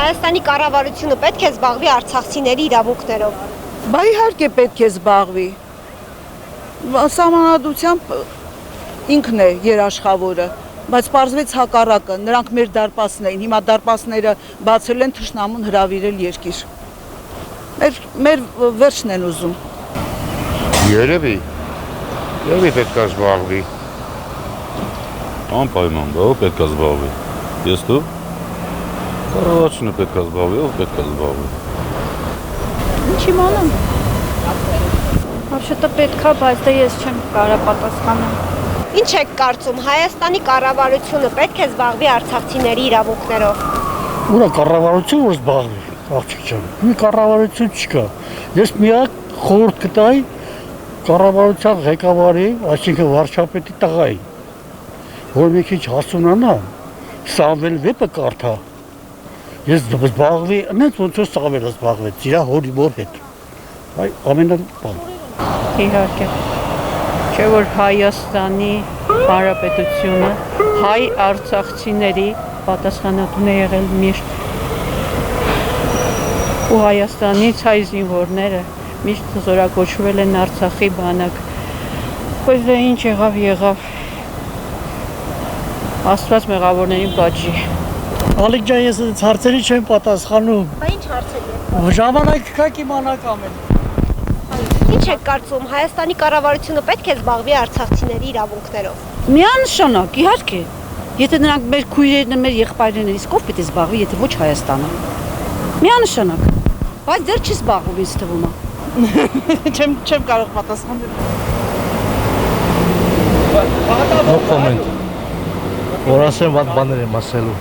Հայաստանի կառավարությունը պետք է զբաղվի արցախցիների իրավունքներով։ Բա իհարկե պետք է զբաղվի։ Սահմանադրությամբ ինքն է երաշխավորը, բայց պարզվեց հակառակը, նրանք մեր դարպասն էին, հիմա դարպասները բացել են թշնամուն հրավիրել երկիր։ Մեր վերջն են ուզում։ Երևի պետք է զբաղվի։ Անպայման, ով պետք է զբաղվի։ Ես դու։ Կառավարությունը պետք է զբաղվի, ով պետք է զբաղվի։ Ինչ իմանամ։ Вообще-то պետքա, բայց դե ես չեմ կարող պատասխանել։ Ինչ եք կարծում, Հայաստանի կառավարությունը պետք է զբաղվի արցախցիների իրավունքներով։ Ուրա կառավարություն որ զբաղվի, աղջիկ ջան։ Մի կառավարություն չկա։ Ես միակ խորհուրդ կտայի կառավարության ղեկավարի, այսինքն վարչապետի տղայի, որ մի քիչ հասունանա, Սամվել վեպը կարդա։ Ես զբաղվի, այնց ոնց որ Սամվելը զբաղվեց իր հորի մոր հետ։ Այ ամենաբան։ Իհարկե։ Չէ որ Հայաստանի Հանրապետությունը հայ արցախցիների պատասխանատուն է եղել միշտ։ Ու Հայաստանից հայ զինվորները միշտ զորակոչվել են Արցախի բանակ։ Բայց դե ինչ եղավ։ Աստված մեղավորներին պատժի։ Ալիկ ջան, ես այս հարցերի չեմ պատասխանում։ Բա ինչ հարցեր։ Ժամանակ կա կիմանաք ամեն։ Ինչ եք կարծում, Հայաստանի կառավարությունը պետք է զբաղվի արցախցիների իրավունքներով։ Միանշանակ, իհարկե։ Եթե նրանք մեր քույրերն են, մեր եղբայրներն են, իսկ ով պետք է զբաղվի, եթե ոչ Հայաստանը։ Միանշանակ։ Բայց դեռ չի զբաղվում, ինձ թվում է։ Չեմ կարող պատասխանել։ No comment։ Որ ասեմ վատ բաներ եմ ասելու։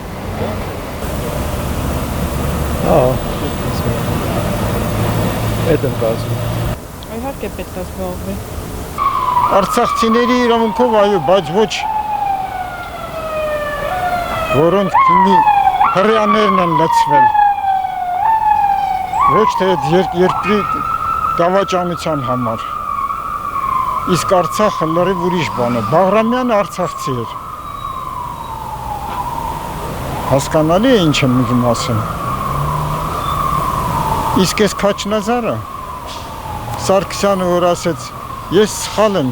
Այդ եմ կարծում։ Իհարկե պետք է զբաղվի։ Արցախցիների իրավունքով այո, բայց ոչ որոնք մի հրեաներն են լցվել։ Ոչ թե երկրի դավաճանության համար։ Իսկ Արցախը լրիվ ուրիշ բան է։ Բաղրամյանը արցախցի էր։ Հասկանալի է ինչ եմ ուզում ասեմ։ Իսկ այս Քաչնազարը Սարգսյանը որ ասեց, ես սխալ եմ,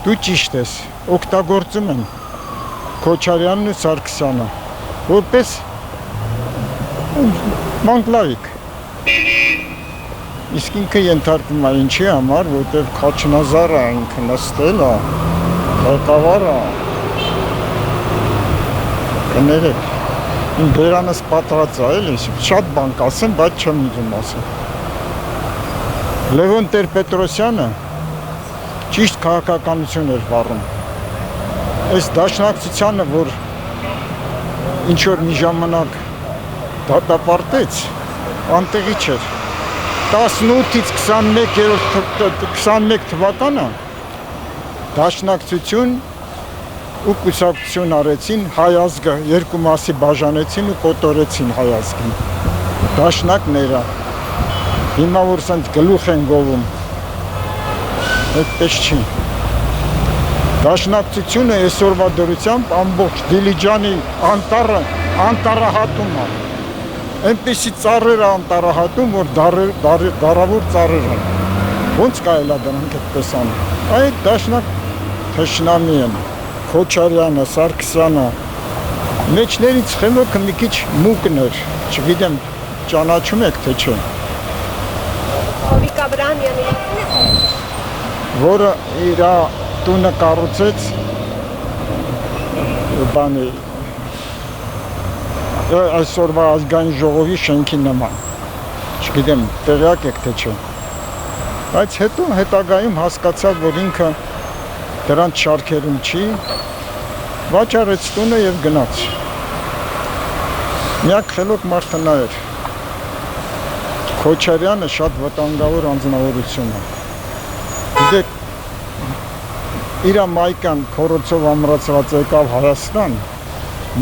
դու ճիշտ ես, օգտագործում են Քոչարյանն ու Սարգսյանը, որպես մանկլավիկ։ Իսկ ինքը ենթարկվում է ինչի համար, որտեղ Քաչնազարը ինքը նստել է, ղեկավարը, կներեք, իմ բերանս պատրած է, էլի, շատ բան կասեմ, բայց չեմ ուզում ասեմ։ Լևոն Տեր-Պետրոսյանը ճիշտ քաղաքականություն էր վարում։ Այս դաշնակցությանը, որ ինչ-որ մի ժամանակ դատապարտեց, անտեղի չէր։ 18-ից 21 թվականը դաշնակցություն ու կուսակցություն արեցին հայ ազգը, երկու մասի բաժանեցին ու կոտորեցին հայ ազգին։ Դաշնակները, հիմա որ սենց գլուխ են գովում, այդպես չի։ Դաշնակցությունը այսօրվա դրությամբ ամբողջ Դիլիջանի անտառահատում է։ Այնպեսի ծառեր անտառահատում, որ դարավոր ծառեր են։ Ոնց կարելի է դրանք այդպես անել։ Այդ դաշնակ թշնամի են։ Քոչարյանը, Սարգսյանը, մեջներից խելոքը մի քիչ մուկն էր, չգիտեմ, ճանաչում եք թե չէ։ Հովիկ Աբրահամյանը, որը իր տունը կառուցեց բանի այսօրվա ազգային ժողովի շենքի նման։ Չգիտեմ, տեղյակ եք թե չէ։ Բայց հետո հետագայում հասկացավ, որ ինքը դրանց շարքերում չի, վաճառեց տունը և գնաց։ Միակ խելոք մարդը նա էր։ Քոչարյանը շատ վտանգավոր անձնավորություն է։ Գիտեք, իր մայկան քորոցով ամրացված եկավ Հայաստան,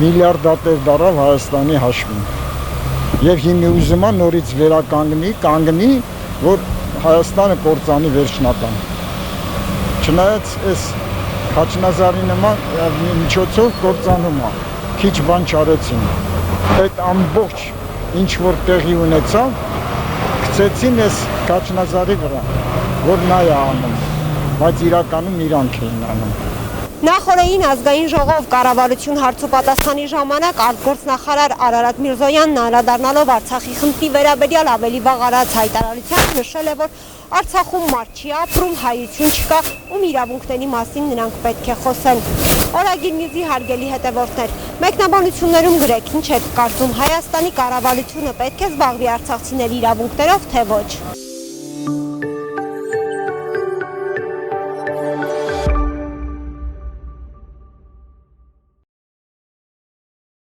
միլիարդատեր դարավ Հայաստանի հաշվին։ Եվ հիմի ուզում է նորից կանգնի, որ Հայաստանը կործանի վերջնական։ Չնայած այս Քաչնազարի նման միջոցով կործանում է, քիչ բան չարեցին։ Այդ ամբողջ ինչ որ տեղի ունեցավ, գցեցին այս Կաչնազարի վրա, որ նա է անում, բայց իրականում իրանք էին անում։ Նախորդին ազգային ժողով կառավարություն հարցոպատասխանի ժամանակ արտգործնախարար Արարատ Միրզոյանն անդրադառնալով Արցախի խնդրի վերաբերյալ ավելի վաղ արած հայտարարությամբ նշել է, որ Արցախում մարդ չի ապրում, հայություն չկա, ում իրավունքների մասին նրանք պետք է խոսեն։ Օրագիր Նյուզի հարգելի հետևորդներ, մեկնաբանություններում գրեք, ինչ եք կարծում, Հայաստանի կառավարությունը պետք է զբաղվի արցախցիների իրավունքներով, թե ոչ։